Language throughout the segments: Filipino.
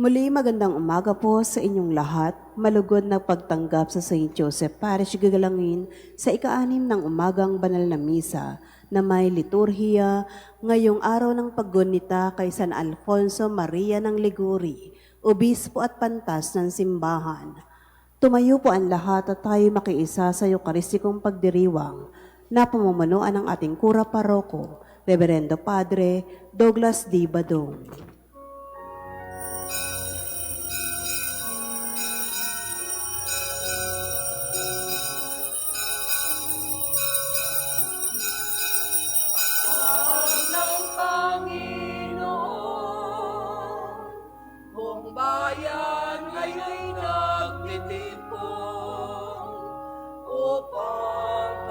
Muli magandang umaga po sa inyong lahat. Malugod na pagtanggap sa St. Joseph Parish Gagalangin sa ika-6 ng umagang banal na misa na may liturhiya ngayong araw ng paggunita kay San Alfonso Maria ng Liguri, obispo at pantas ng simbahan. Tumayo po ang lahat at tayo makiisa sa Eukaristikong pagdiriwang na pamumunuan ng ating kura paroko, Reverendo Padre Douglas D. Badong.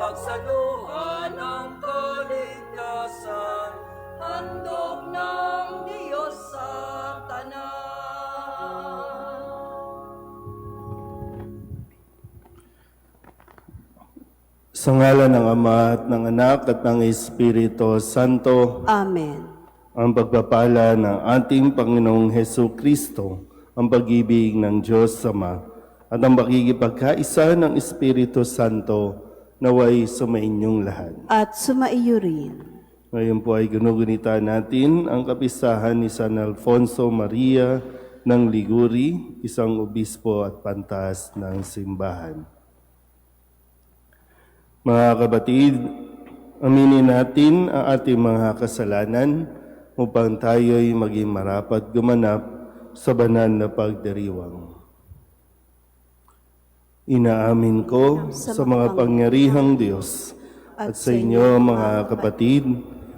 Pagsaluhan ng kaligtasan, handog ng Diyos sa tanan. Sa ngalan ng Ama at ng Anak at ng Espiritu Santo. Amen. Ang pagpapala ng ating Panginoong Hesus Kristo, ang pag-ibig ng Diyos Ama, at ang pakikipagkaisa ng Espiritu Santo, naway sumainyong lahat. At sumaiyo rin. Ngayon po ay ginugunita natin ang kapistahan ni San Alfonso Maria ng Liguri, isang obispo at pantas ng simbahan. Mga kabatid, aminin natin ang ating mga kasalanan upang tayo'y maging marapat gumanap sa banal na pagdiriwang. Inaamin ko sa mga pangyarihang Diyos at sa inyo mga kapatid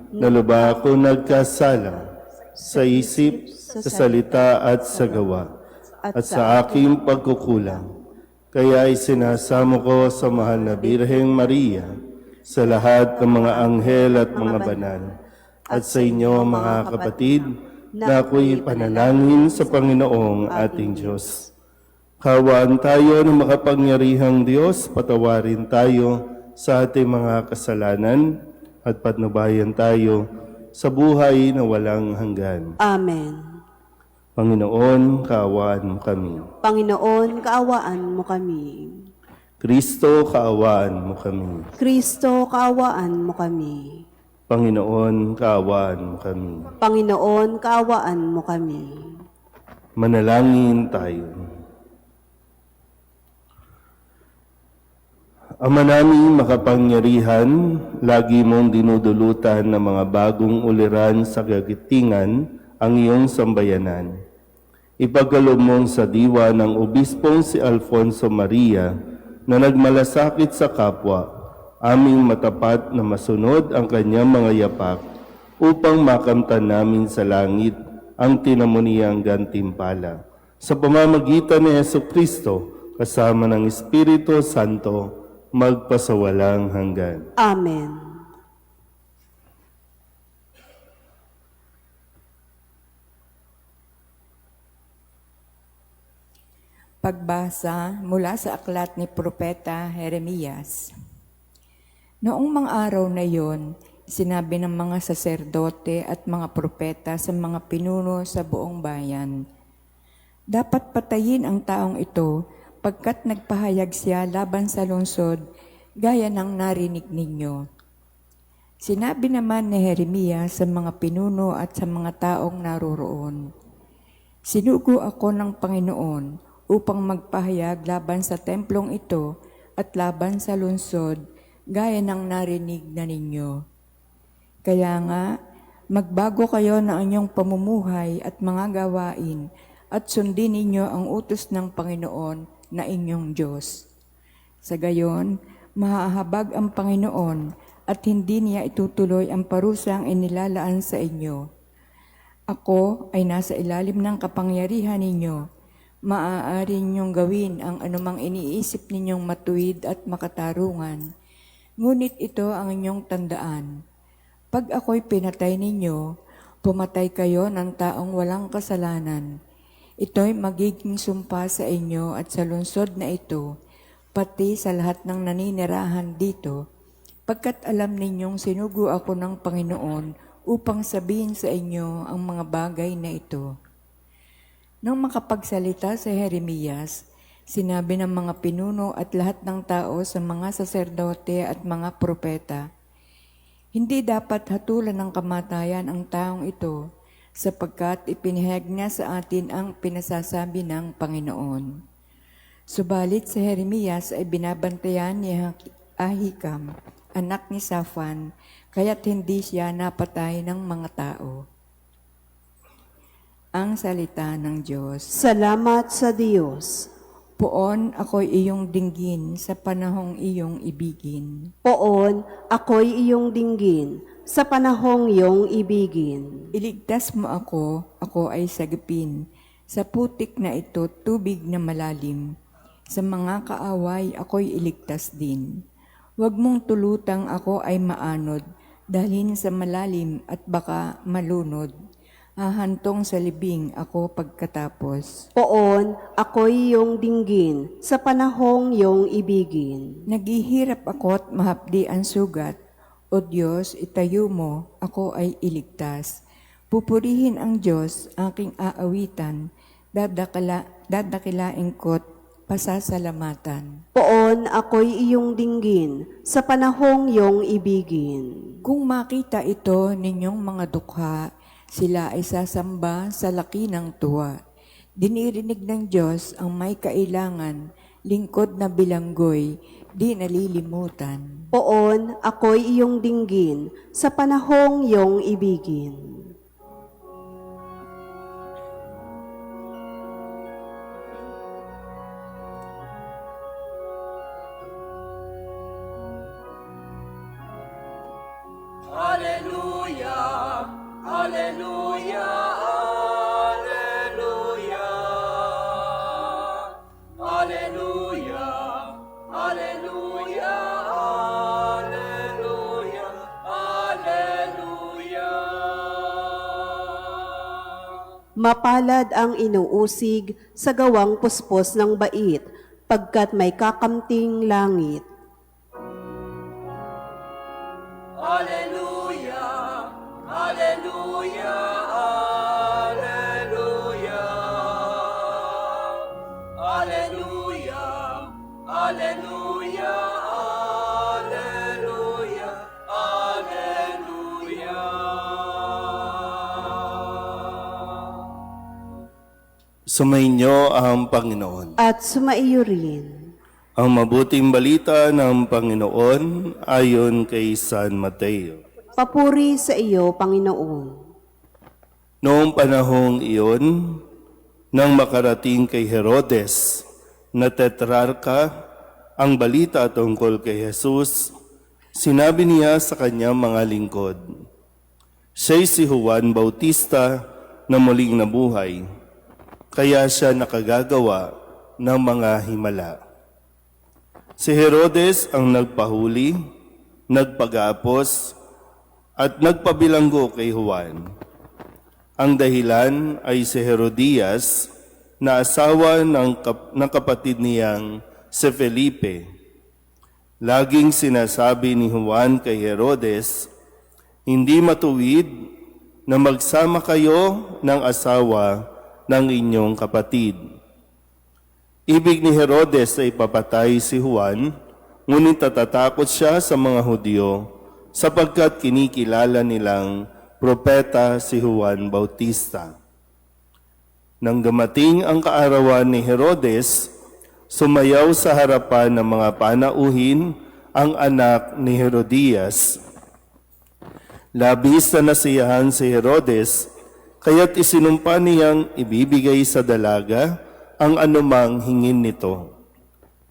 na lubha ako nagkasala sa isip, sa salita at sa gawa at sa aking pagkukulang. Kaya isinasamo ko sa mahal na Birheng Maria, sa lahat ng mga anghel at mga banal, at sa inyo mga kapatid na ako'y panalangin sa Panginoong ating Diyos. Kawaan tayo ng makapangyarihang Diyos, patawarin tayo sa ating mga kasalanan at patnubayan tayo sa buhay na walang hanggan. Amen. Panginoon, kaawaan mo kami. Panginoon, kaawaan mo kami. Kristo, kaawaan mo kami. Kristo, kaawaan mo kami. Panginoon, kaawaan mo kami. Panginoon, kaawaan mo kami. Manalangin tayo. Ama naming makapangyarihan, lagi mong dinudulutan ng mga bagong uliran sa kagitingan ang iyong sambayanan. Ipagkaloob mong sa diwa ng obispong si Alfonso Maria na nagmalasakit sa kapwa, aming matapat na masunod ang kanyang mga yapak upang makamtan namin sa langit ang tinamuniyang gantimpala. Sa pamamagitan ni Jesucristo, kasama ng Espiritu Santo, magpasawalang hanggan. Amen. Pagbasa mula sa aklat ni Propeta Jeremias. Noong mga araw na iyon, sinabi ng mga saserdote at mga propeta sa mga pinuno sa buong bayan, dapat patayin ang taong ito pagkat nagpahayag siya laban sa lungsod, gaya ng narinig ninyo. Sinabi naman ni Jeremias sa mga pinuno at sa mga taong naroroon, sinugo ako ng Panginoon upang magpahayag laban sa templong ito at laban sa lungsod, gaya ng narinig na ninyo. Kaya nga, magbago kayo ng inyong pamumuhay at mga gawain at sundin ninyo ang utos ng Panginoon na inyong Diyos. Sa gayon, mahahabag ang Panginoon at hindi niya itutuloy ang parusang inilalaan sa inyo. Ako ay nasa ilalim ng kapangyarihan ninyo. Maaari ninyong gawin ang anumang iniisip ninyong matuwid at makatarungan. Ngunit ito ang inyong tandaan. Pag ako'y pinatay ninyo, pumatay kayo ng taong walang kasalanan. Ito'y magiging sumpa sa inyo at sa lungsod na ito, pati sa lahat ng naninirahan dito, pagkat alam ninyong sinugo ako ng Panginoon upang sabihin sa inyo ang mga bagay na ito. Nang makapagsalita si Jeremias, sinabi ng mga pinuno at lahat ng tao sa mga saserdote at mga propeta, hindi dapat hatulan ng kamatayan ang taong ito sapagkat ipinahayag niya sa atin ang pinasasabi ng Panginoon. Subalit si Jeremias ay binabantayan ni Ahikam, anak ni Safan, kaya't hindi siya napatay ng mga tao. Ang salita ng Diyos. Salamat sa Diyos. Poon ako'y iyong dinggin sa panahong iyong ibigin. Poon, ako'y iyong dinggin sa panahong iyong ibigin. Iligtas mo ako ay sagipin. Sa putik na ito, tubig na malalim. Sa mga kaaway, ako'y iligtas din. Huwag mong tulutang ako ay maanod, dalhin sa malalim at baka malunod. Hahantong sa libing ako pagkatapos. Poon, ako'y iyong dinggin sa panahong iyong ibigin. Naghihirap ako at mahapdi ang sugat. O Diyos, itayo mo, ako ay iligtas. Pupurihin ang Diyos, aking aawitan. Dadakilain ko't pasasalamatan. Poon, ako'y iyong dinggin sa panahong iyong ibigin. Kung makita ito ninyong mga dukha, sila ay sasamba sa laki ng tuwa. Dinirinig ng Diyos ang may kailangan, lingkod na bilanggoy, di nalilimutan. Poon, ako'y iyong dinggin sa panahong iyong ibigin. Mapalad ang inuusig sa gawang puspos ng bait, pagkat may kakamting langit. Alleluia, Alleluia, Alleluia, Alleluia, Alleluia, Alleluia, Alleluia. Sumainyo ang Panginoon. At sumaiyo rin. Ang mabuting balita ng Panginoon ayon kay San Mateo. Papuri sa iyo, Panginoon. Noong panahong iyon, nang makarating kay Herodes na tetrarka ang balita tungkol kay Jesus, sinabi niya sa kanyang mga lingkod, siya'y si Juan Bautista na muling nabuhay, kaya siya nakagagawa ng mga himala. Si Herodes ang nagpahuli, nagpag-aapos, at nagpabilanggo kay Juan. Ang dahilan ay si Herodias na asawa ng kapatid niyang si Felipe. Laging sinasabi ni Juan kay Herodes, hindi matuwid na magsama kayo ng asawa ng inyong kapatid. Ibig ni Herodes ay ipapatay si Juan, ngunit natatakot siya sa mga Hudyo sapagkat kinikilala nilang propeta si Juan Bautista. Nang dumating ang kaarawan ni Herodes, sumayaw sa harapan ng mga panauhin ang anak ni Herodias. Labis na nasiyahan si Herodes, kaya't isinumpa niyang ibibigay sa dalaga ang anumang hingin nito.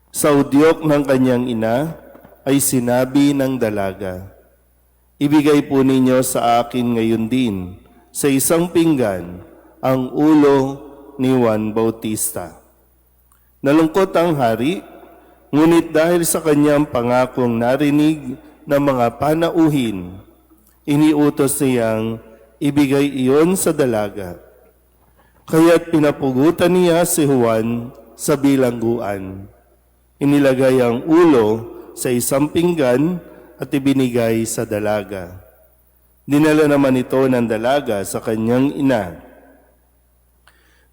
Sa udyok ng kanyang ina ay sinabi ng dalaga, ibigay po ninyo sa akin ngayon din sa isang pinggan ang ulo ni Juan Bautista. Nalungkot ang hari, ngunit dahil sa kanyang pangakong narinig ng mga panauhin, iniutos niyang ibigay iyon sa dalaga. Kaya't pinapugutan niya si Juan sa bilangguan. Inilagay ang ulo sa isang pinggan at ibinigay sa dalaga. Dinala naman ito ng dalaga sa kanyang ina.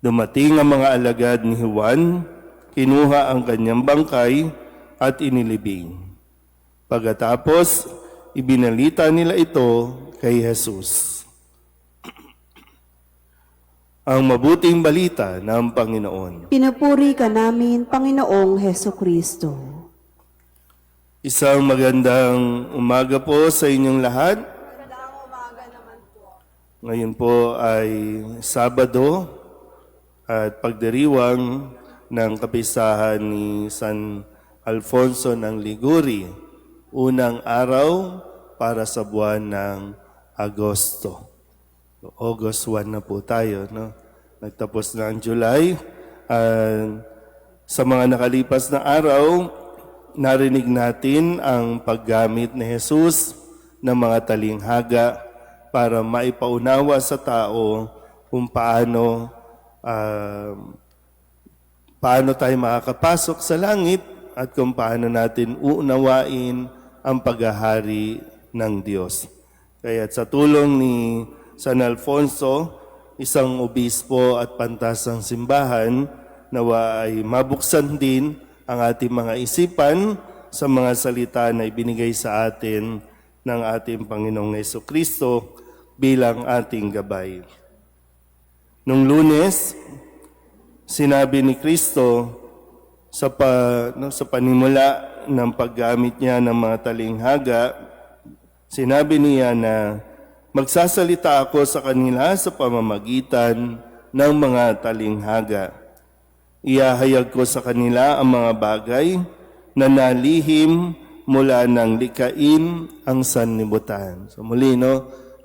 Dumating ang mga alagad ni Juan, kinuha ang kanyang bangkay at inilibing. Pagkatapos, ibinalita nila ito kay Jesus. Ang mabuting balita ng Panginoon. Pinupuri ka namin, Panginoong Heso Kristo. Isang magandang umaga po sa inyong lahat. Ngayon po ay Sabado at pagdiriwang ng kapistahan ni San Alfonso ng Liguri, unang araw para sa buwan ng Agosto. August 1 na po tayo, no? Nagtapos na ang July. Sa mga nakalipas na araw, narinig natin ang paggamit ni Jesus ng mga talinghaga para maipaunawa sa tao kung paano tayo makakapasok sa langit at kung paano natin uunawain ang paghahari ng Diyos. Kaya sa tulong ni San Alfonso, isang obispo at pantasang simbahan, nawa ay mabuksan din ang ating mga isipan sa mga salita na ibinigay sa atin ng ating Panginoong Jesucristo bilang ating gabay. Nung Lunes, sinabi ni Kristo sa panimula ng paggamit niya ng mga talinghaga, sinabi niya na magsasalita ako sa kanila sa pamamagitan ng mga talinghaga. Iyahayag ko sa kanila ang mga bagay na nalihim mula ng likain ang sanlibutan. So muli,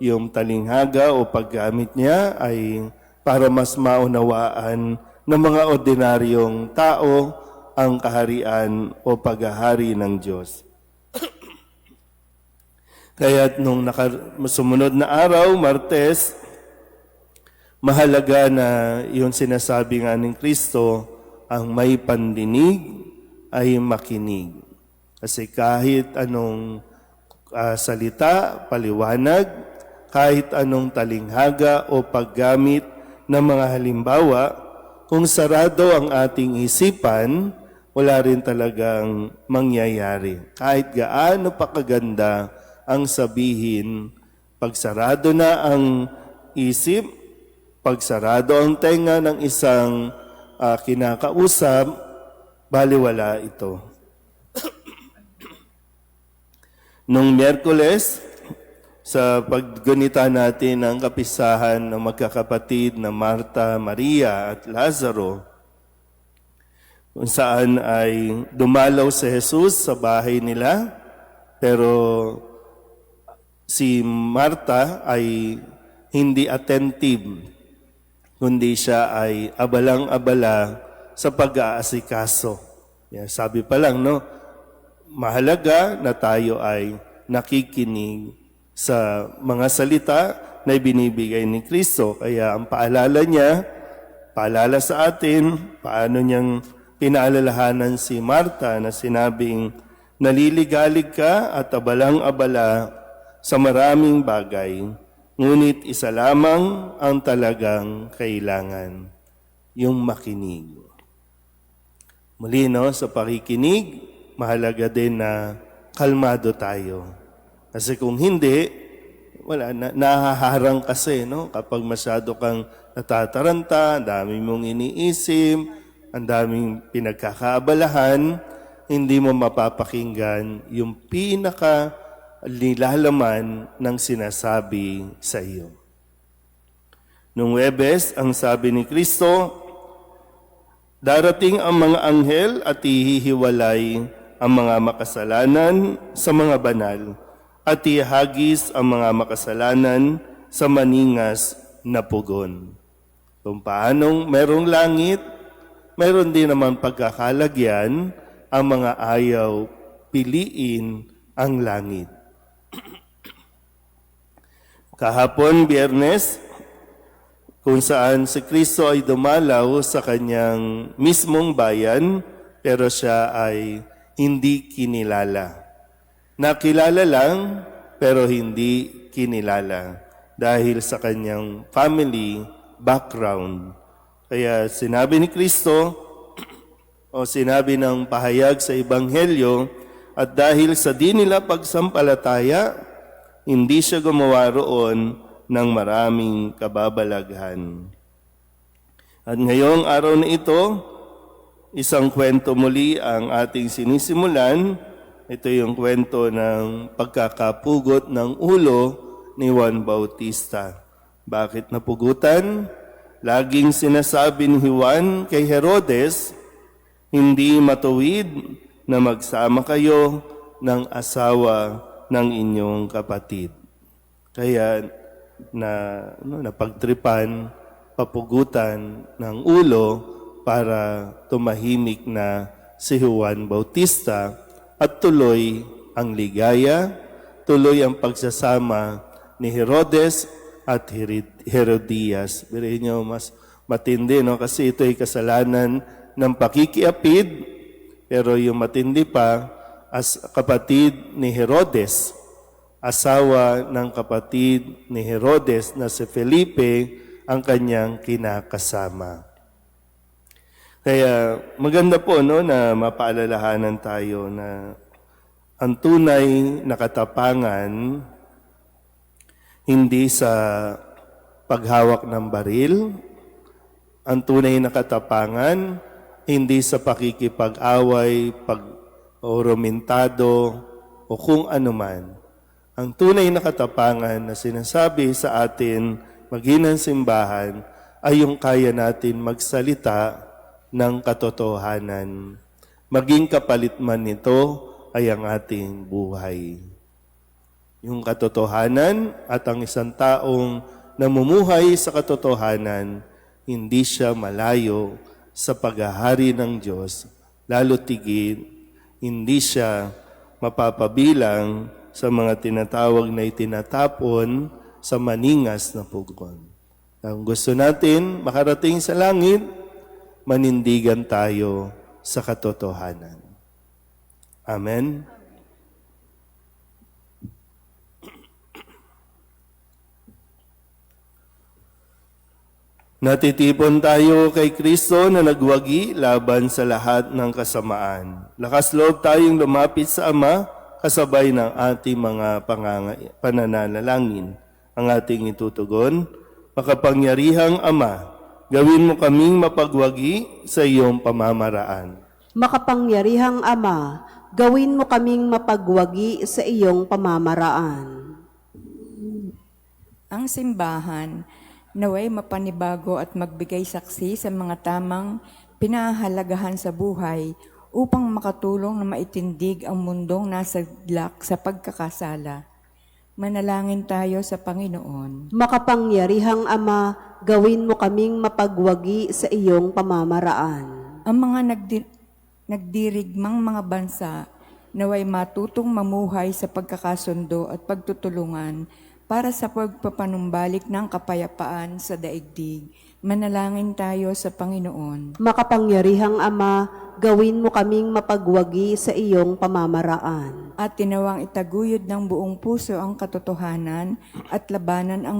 yung talinghaga o paggamit niya ay para mas maunawaan ng mga ordinaryong tao ang kaharian o paghahari ng Diyos. Kaya nung sumunod na araw, Martes, mahalaga na yung sinasabi nga ng Kristo, ang may pandinig ay makinig. Kasi kahit anong salita, paliwanag, kahit anong talinghaga o paggamit ng mga halimbawa, kung sarado ang ating isipan, wala rin talagang mangyayari. Kahit gaano pa kaganda ang sabihin, pag sarado na ang isip, pag sarado ang tenga ng isang kinakausap, baliwala ito. Nung Miyerkules, sa paggunita natin ng kapisahan ng magkakapatid na Marta, Maria at Lazaro, kung saan ay dumalaw si Jesus sa bahay nila, pero si Marta ay hindi attentive, kundi siya ay abalang-abala sa pag-aasikaso. Sabi pa lang, mahalaga na tayo ay nakikinig sa mga salita na ibinibigay ni Kristo. Kaya ang paalala sa atin, paano niyang pinaalalahanan si Marta na sinabing, naliligalig ka at abalang-abala sa maraming bagay, ngunit isa lamang ang talagang kailangan, yung makinig. Muli, sa pakikinig, mahalaga din na kalmado tayo. Kasi kung hindi, nahaharang kasi, kapag masyado kang natataranta, ang dami mong iniisip, ang daming pinagkakaabalahan, hindi mo mapapakinggan yung nilalaman ng sinasabi sa iyo. Nung Huwebes, ang sabi ni Kristo, darating ang mga anghel at ihihiwalay ang mga makasalanan sa mga banal at ihagis ang mga makasalanan sa maningas na pugon. Kung paanong merong langit, meron din naman pagkakalagyan ang mga ayaw piliin ang langit. Kahapon, Biyernes, kung saan si Kristo ay dumalaw sa kanyang mismong bayan, pero siya ay hindi kinilala. Nakilala lang, pero hindi kinilala dahil sa kanyang family background. Kaya sinabi ni Kristo, o sinabi ng pahayag sa Ebanghelyo, at dahil sa di nila pagsampalataya, hindi siya gumawa roon ng maraming kababalaghan. At ngayong araw na ito, isang kwento muli ang ating sinisimulan. Ito yung kwento ng pagkakapugot ng ulo ni Juan Bautista. Bakit napugutan? Laging sinasabi ni Juan kay Herodes, hindi matuwid na magsama kayo ng asawa ng inyong kapatid. Kaya napagtripan, papugutan ng ulo para tumahimik na si Juan Bautista at tuloy ang ligaya, tuloy ang pagsasama ni Herodes at Herodias. Birahin nyo, mas matindi, no? Kasi ito ay kasalanan ng pakikiapid, pero yung matindi pa, as kapatid ni Herodes, asawa ng kapatid ni Herodes na si Felipe, ang kanyang kinakasama. Kaya maganda po no, na mapaalalahanan tayo na ang tunay na katapangan hindi sa paghawak ng baril, ang tunay na katapangan hindi sa pakikipag-away, pag-oromintado, o kung anuman. Ang tunay na katapangan na sinasabi sa atin maghinang simbahan ay yung kaya natin magsalita ng katotohanan. Maging kapalit man nito ay ang ating buhay. Yung katotohanan at ang isang taong namumuhay sa katotohanan, hindi siya malayo sa paghahari ng Diyos, lalo tigit, hindi siya mapapabilang sa mga tinatawag na itinatapon sa maningas na pugon. Ang gusto natin makarating sa langit, manindigan tayo sa katotohanan. Amen. Natitipon tayo kay Kristo na nagwagi laban sa lahat ng kasamaan. Lakas loob tayong lumapit sa Ama kasabay ng ating mga pananalangin. Ang ating itutugon, makapangyarihang Ama, gawin mo kaming mapagwagi sa iyong pamamaraan. Makapangyarihang Ama, gawin mo kaming mapagwagi sa iyong pamamaraan. Ang simbahan, naway mapanibago at magbigay saksi sa mga tamang pinahahalagahan sa buhay upang makatulong na maitindig ang mundong nasa glak sa pagkakasala. Manalangin tayo sa Panginoon. Makapangyarihang Ama, gawin mo kaming mapagwagi sa iyong pamamaraan. Ang mga nagdirigmang mga bansa naway matutong mamuhay sa pagkakasundo at pagtutulungan para sa pagpapanumbalik ng kapayapaan sa daigdig. Manalangin tayo sa Panginoon. Makapangyarihang Ama, gawin mo kaming mapagwagi sa iyong pamamaraan. At tinawang itaguyod ng buong puso ang katotohanan at labanan ang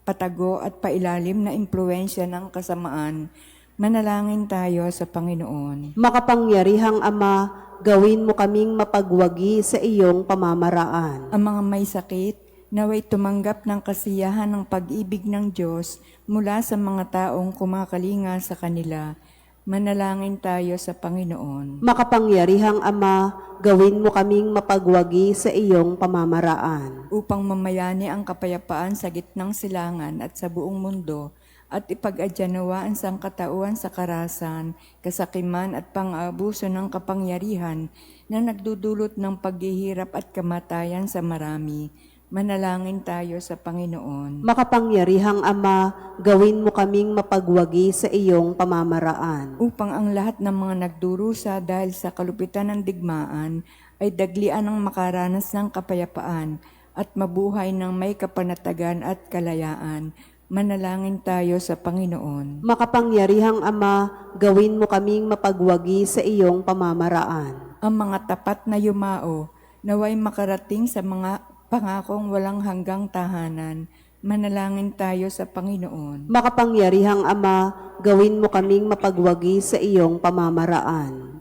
patago at pailalim na impluensya ng kasamaan. Manalangin tayo sa Panginoon. Makapangyarihang Ama, gawin mo kaming mapagwagi sa iyong pamamaraan. Ang mga may sakit, naway tumanggap ng kasiyahan ng pag-ibig ng Diyos mula sa mga taong kumakalinga sa kanila. Manalangin tayo sa Panginoon. Makapangyarihang Ama, gawin mo kaming mapagwagi sa iyong pamamaraan. Upang mamayani ang kapayapaan sa gitnang silangan at sa buong mundo, at ipag-adyanawaan sa katauhan sa karasan, kasakiman at pang-aabuso ng kapangyarihan na nagdudulot ng paghihirap at kamatayan sa marami. Manalangin tayo sa Panginoon. Makapangyarihang Ama, gawin mo kaming mapagwagi sa iyong pamamaraan. Upang ang lahat ng mga nagdurusa dahil sa kalupitan ng digmaan ay daglian ng makaranas ng kapayapaan at mabuhay ng may kapanatagan at kalayaan. Manalangin tayo sa Panginoon. Makapangyarihang Ama, gawin mo kaming mapagwagi sa iyong pamamaraan. Ang mga tapat na yumao, naway makarating sa mga pangakong walang hanggang tahanan. Manalangin tayo sa Panginoon. Makapangyarihang Ama, gawin mo kaming mapagwagi sa iyong pamamaraan.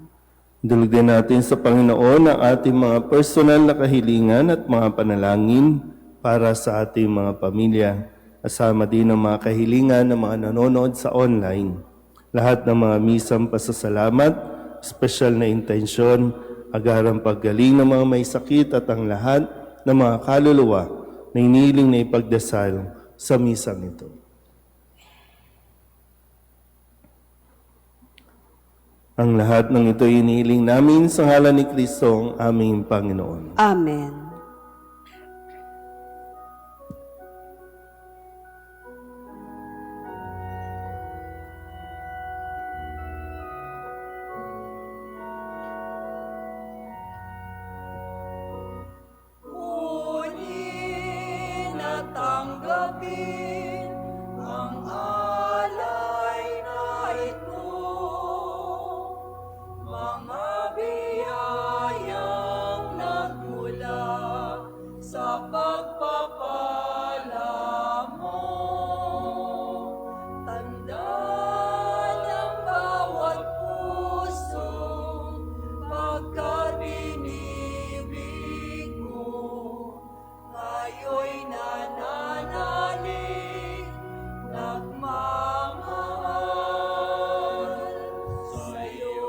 Dalugin natin sa Panginoon ang ating mga personal na kahilingan at mga panalangin para sa ating mga pamilya. Kasama din ang mga kahilingan ng mga nanonood sa online. Lahat ng mga misang pasasalamat, espesyal na intensyon, agarang paggaling ng mga may sakit at ang lahat ng mga kaluluwa na iniling na ipagdasal sa misang ito. Ang lahat ng ito iniling namin sa ngalan ni Kristo ang aming Panginoon. Amen. Kunin at tanggapin ang alay na ito, mga biyayang nagmula sa pagpapala mo. Tanda ng bawat pusong pagkarinibig mo, ngayon'y nananalig, nagmamahal sa'yo.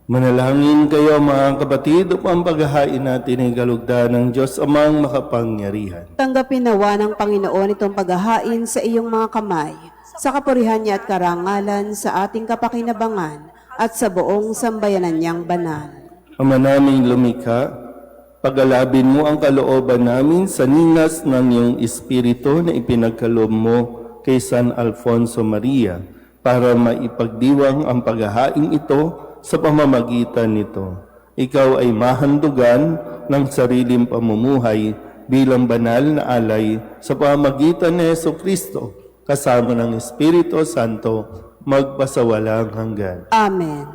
Manalangin kayo mga kapatid upang paghahain natin ay galugda ng Diyos amang makapangyarihan. Tanggapin nawa ng Panginoon itong paghahain sa iyong mga kamay, sa kapurihan niya at karangalan sa ating kapakinabangan at sa buong sambayanan niyang banal. Ama naming lumikha, pagalabin mo ang kalooban namin sa ningas ng iyong Espiritu na ipinagkaloob mo kay San Alfonso Maria para maipagdiwang ang paghahain ito sa pamamagitan nito. Ikaw ay mahandugan ng sariling pamumuhay bilang banal na alay sa pamamagitan ni Jesucristo kasama ng Espiritu Santo magpasawalang hanggan. Amen.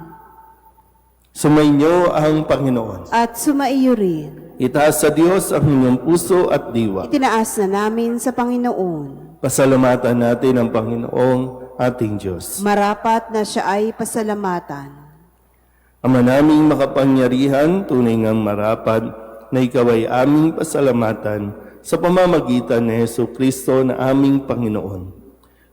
Sumainyo ang Panginoon. At sumaiyo rin. Itaas sa Diyos ang inyong puso at diwa. Itinaas na namin sa Panginoon. Pasalamatan natin ang Panginoong ating Diyos. Marapat na siya ay pasalamatan. Ama naming makapangyarihan, tunay ngang marapat na ikaw ay aming pasalamatan sa pamamagitan ni Jesucristo na aming Panginoon.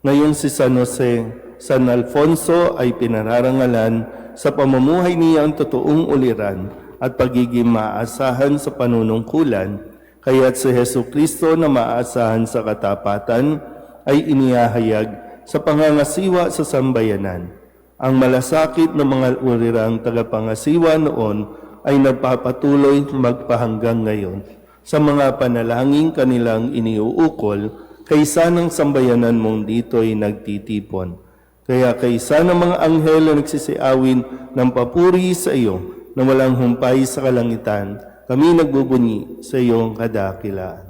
Ngayon si San Jose, San Alfonso ay pinararangalan sa pamumuhay niyang totoong uliran at pagiging maaasahan sa panunungkulan, kaya't si Jesucristo na maaasahan sa katapatan ay inihahayag sa pangangasiwa sa sambayanan. Ang malasakit ng mga ulirang tagapangasiwa noon ay nagpapatuloy magpahanggang ngayon sa mga panalangin kanilang iniuukol kaysa ng sambayanan mong dito'y nagtitipon. Kaya kaysa ng mga anghel na nagsisiawin ng papuri sa iyo na walang humpay sa kalangitan, kami nagbubunyi sa iyong kadakilaan.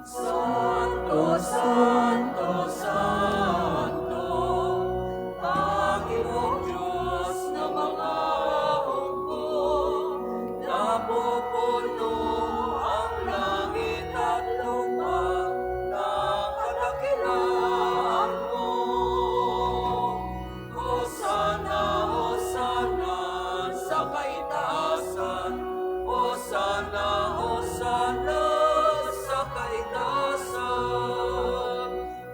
Santo, Santo, Santo, Panginoong Diyos ng mga hukbo, napupuno ang langit at lupa ng kadakilaan mo. Hosana, Hosana sa kaitaasan, Hosana, Hosana sa kaitaasan.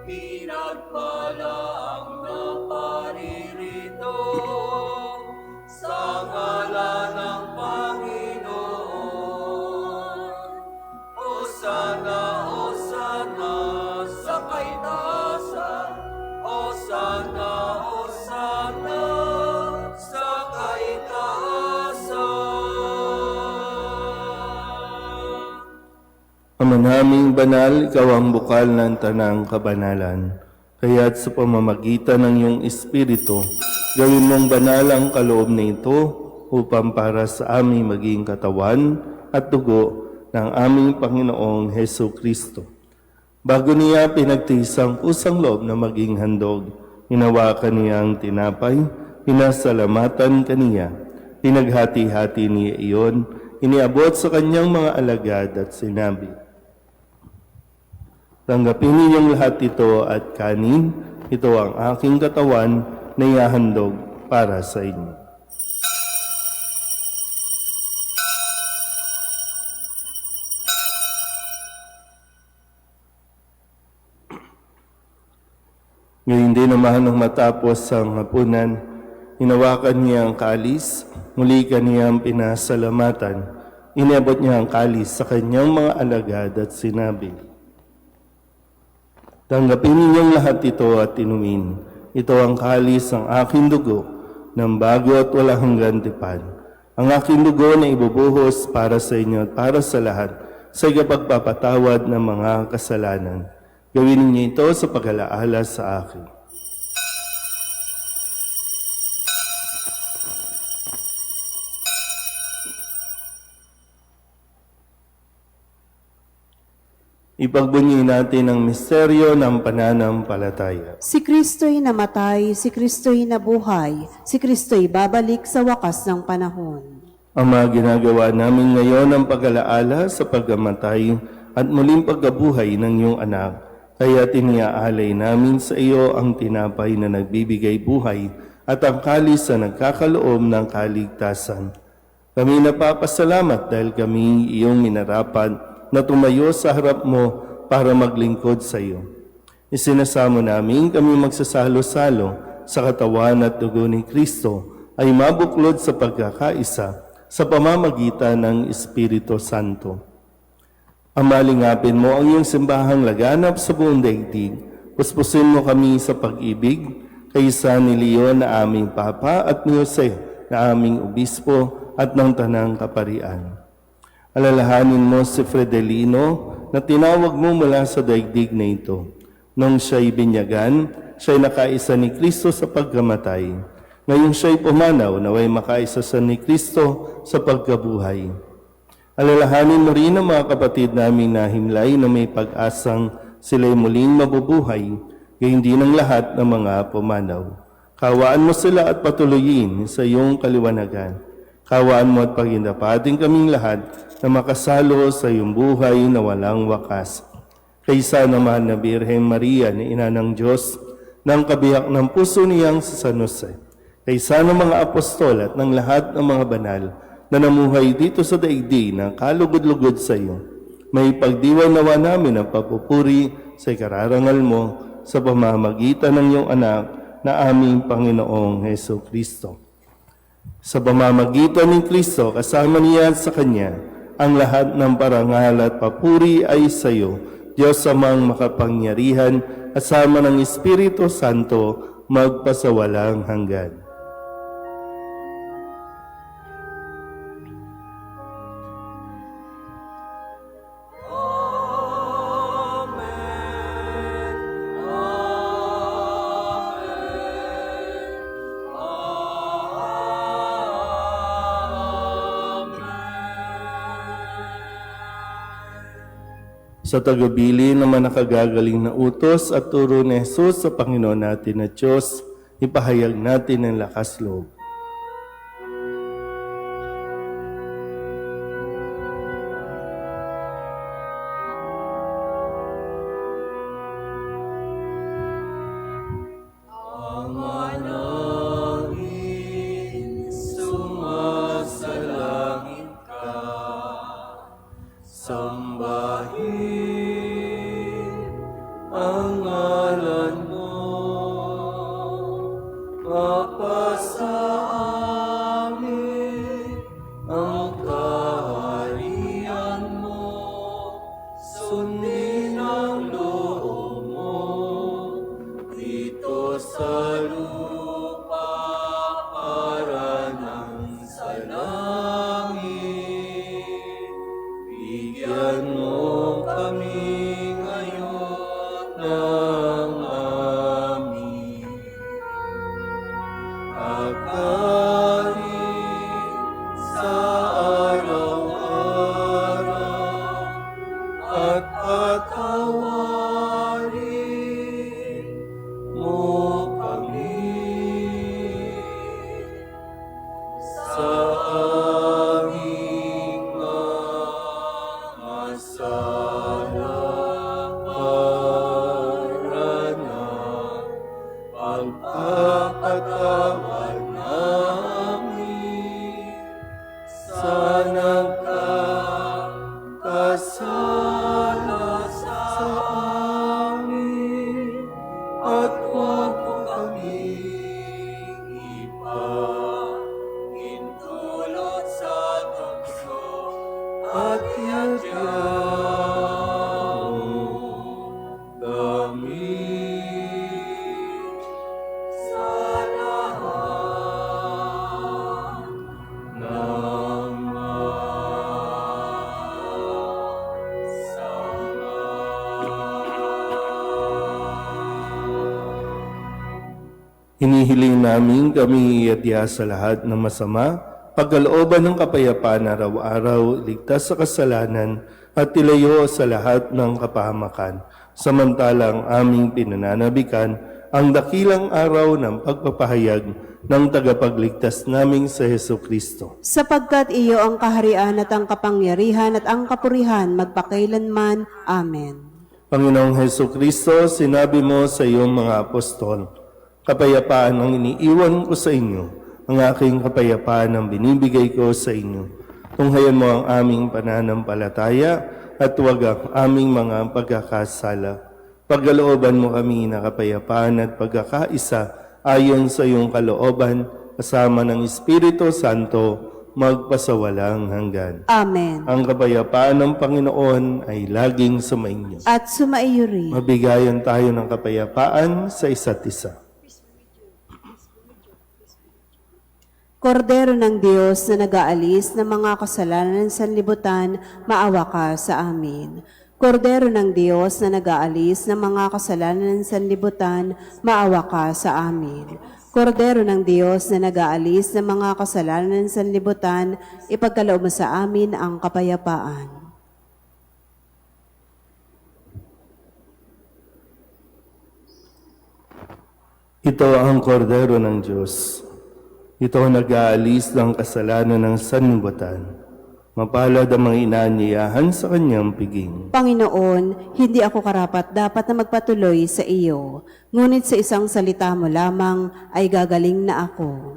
Pinagpala ang naparirito sa ngalan ng Panginoon. Hosana, Hosana sa kaitaasan, Hosana, Hosana sa kaitaasan. Ama naming banal, ikaw ang bukal ng tanang kabanalan. Kaya't sa pamamagitan ng iyong Espiritu, gawin mong banal ang kaloob na ito upang para sa aming maging katawan at dugo ng aming Panginoong Heso Kristo. Bago niya pinagtiis ang pusang loob na maging handog, Hinawakan niya ang tinapay, pinasalamatan kaniya. Pinaghati-hati niya iyon, iniabot sa kanyang mga alagad at sinabi, "Tanggapin ninyong lahat ito at kanin, ito ang aking katawan na ihahandog para sa inyo." Ngayon din naman nang matapos ang hapunan, hinawakan niya ang kalis, muli kaniyang pinasalamatan. Iniabot niya ang kalis sa kanyang mga alagad at sinabi, "Tanggapin ninyong lahat ito at inumin. Ito ang kalis ng aking dugo, ng bago at walang hanggan tipan. Ang aking dugo na ibubuhos para sa inyo at para sa lahat sa ikapagpapatawad ng mga kasalanan. Gawin ninyo ito sa pag-alaala sa akin." Ipagbunyi natin ang misteryo ng pananampalataya. Si Kristo'y namatay, si Kristo'y nabuhay, si Kristo'y babalik sa wakas ng panahon. Ang mga ginagawa namin ngayon ang pag-alaala sa pagkamatay at muling pagkabuhay ng iyong anak. Kaya tiniaalay namin sa iyo ang tinapay na nagbibigay buhay at ang kalis na nagkakaloob ng kaligtasan. Kami napapasalamat dahil kami iyong minarapat na tumayo sa harap mo para maglingkod sa iyo. Isinasamo namin kami magsasalo-salo sa katawan at dugo ni Kristo ay mabuklod sa pagkakaisa sa pamamagitan ng Espiritu Santo. Amalingapin mo ang iyong simbahang laganap sa buong daigdig. Puspusin mo kami sa pag-ibig, kaysa ni Leon na aming Papa at ni Jose na aming Obispo at ng Tanang Kaparian. Alalahanin mo si Fredelino na tinawag mo mula sa daigdig na ito. Nung siya'y binyagan, siya'y nakaisa ni Kristo sa pagkamatay. Ngayong siya'y pumanaw, naway makaisa sa ni Kristo sa pagkabuhay. Alalahanin mo rin ang mga kapatid naming nahimlay na may pag-asang sila'y muling mabubuhay, gayon din ang lahat ng mga pumanaw. Kawaan mo sila at patuloyin sa iyong kaliwanagan. Kawaan mo at pagindapating kaming lahat na makasalo sa iyong buhay na walang wakas. Kaysa naman na Birhen Maria na ina ng Diyos, ng kabiyak ng puso niyang sa San Jose. Kaysa ng mga apostol at ng lahat ng mga banal na namuhay dito sa daigdig na kalugod-lugod sa iyo. May pagdiwang nawa namin ang papupuri sa ikararangal mo sa pamamagitan ng iyong anak na aming Panginoong Heso Kristo. Sa pamamagitan ng Kristo, kasama niya sa Kanya, ang lahat ng parangal at papuri ay sa iyo, Diyos amang makapangyarihan, at sama ng Espiritu Santo, magpasawalang hanggan. Sa tagabili naman nakagagaling na utos at turo ni Jesus sa Panginoon natin na Diyos, ipahayag natin ang lakas loob. Sumasalangit ka, sambahin ang ngalan mo, mapasa amin ang kaharian mo, sundin ang loob mo dito sa lupa para nang sa langit. Bigyan mo kami ngayon ng aming pagkain sa araw-araw at patawarin mo kami pagpapatawad namin sa nagkakasala sa amin, at huwag mo kaming ipahintulot sa tukso at yagyang kami sa lahat ng Hinihiling namin kami iadya sa lahat ng masama, pagkalooban ng kapayapaan araw-araw, ligtas sa kasalanan, at tilayo sa lahat ng kapahamakan. Samantalang aming pinananabikan ang dakilang araw ng pagpapahayag ng tagapagligtas naming sa Heso Kristo. Sapagkat iyo ang kaharian at ang kapangyarihan at ang kapurihan magpakailanman. Amen. Panginoong Heso Kristo, sinabi mo sa iyong mga apostol, kapayapaan ang iniiwan ko sa inyo, ang aking kapayapaan ang binibigay ko sa inyo. Tunghayan mo ang aming pananampalataya at huwag ang aming mga pagkakasala. Pagkalooban mo kami na kapayapaan at pagkakaisa ayon sa iyong kalooban, kasama ng Espiritu Santo, magpasawalang hanggan. Amen. Ang kapayapaan ng Panginoon ay laging sumainyo. At sumaiyo rin. Mabigayan tayo ng kapayapaan sa isa't isa. Kordero ng Diyos na nag-aalis ng mga kasalanan ng sanlibutan, maawa ka sa amin. Kordero ng Diyos na nag-aalis ng mga kasalanan ng sanlibutan, maawa ka sa amin. Kordero ng Diyos na nag-aalis ng mga kasalanan ng sanlibutan, ipagkaloob mo sa amin ang kapayapaan. Ito ang kordero ng Diyos. Ito ang nag-aalis ng kasalanan ng sanlibutan. Mapalad ang mga inaanyayahan sa kanyang piging. Panginoon, hindi ako karapat dapat na magpatuloy sa iyo, ngunit sa isang salita mo lamang ay gagaling na ako.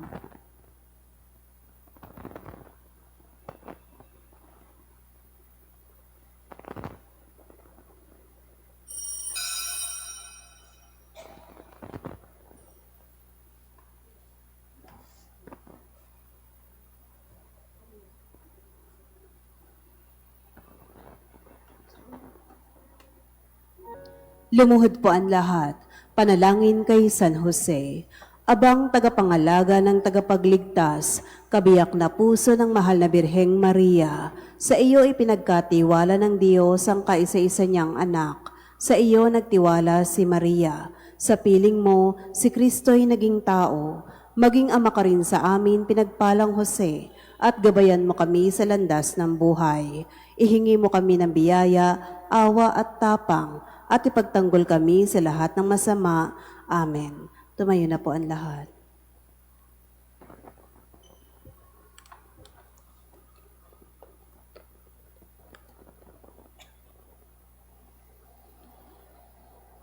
Lumuhod po ang lahat. Panalangin kay San Jose. Abang tagapangalaga ng tagapagligtas, kabiyak na puso ng mahal na Birheng Maria, sa iyo ipinagkatiwala ng Diyos ang kaisa-isa niyang anak. Sa iyo nagtiwala si Maria. Sa piling mo, si Kristo'y naging tao. Maging ama ka rin sa amin, pinagpalang Jose, at gabayan mo kami sa landas ng buhay. Ihingi mo kami ng biyaya, awa at tapang, at ipagtanggol kami sa lahat ng masama. Amen. Tumayo na po ang lahat.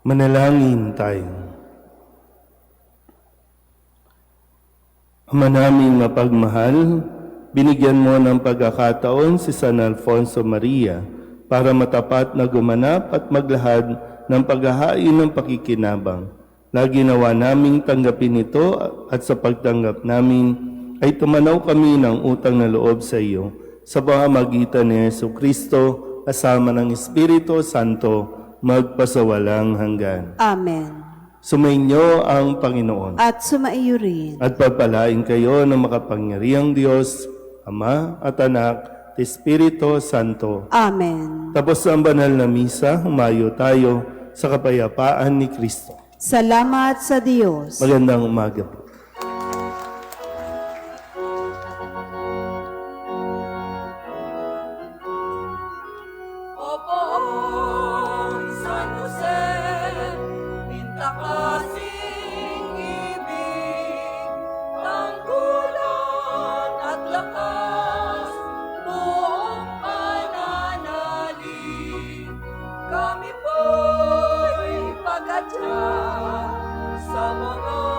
Manalangin tayo. Ama naming mapagmahal, binigyan mo ng pagkakataon si San Alfonso Maria para matapat na gumanap at maglahad ng paghahain ng pakikinabang. Lagi nawa naming tanggapin ito at sa pagtanggap namin ay tumanaw kami ng utang na loob sa iyo sa pamamagitan ni Yesu Kristo kasama ng Espiritu Santo magpasawalang hanggan. Amen. Sumainyo ang Panginoon At sumaiyo rin. at pagpalain kayo ng makapangyarihang Diyos, Ama at Anak, at Espiritu Santo. Amen. Tapos ang banal na misa, humayo tayo sa kapayapaan ni Kristo. Salamat sa Diyos. Magandang umaga po. Opoong San Jose, minta kasing ibig, tanggulan at lakas, buong pananalig. Kami po'y pagkatya sa mga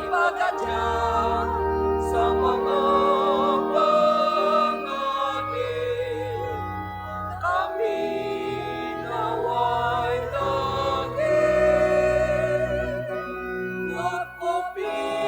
ipagadya sa mga panganib. Kami naway lagi, kupkupin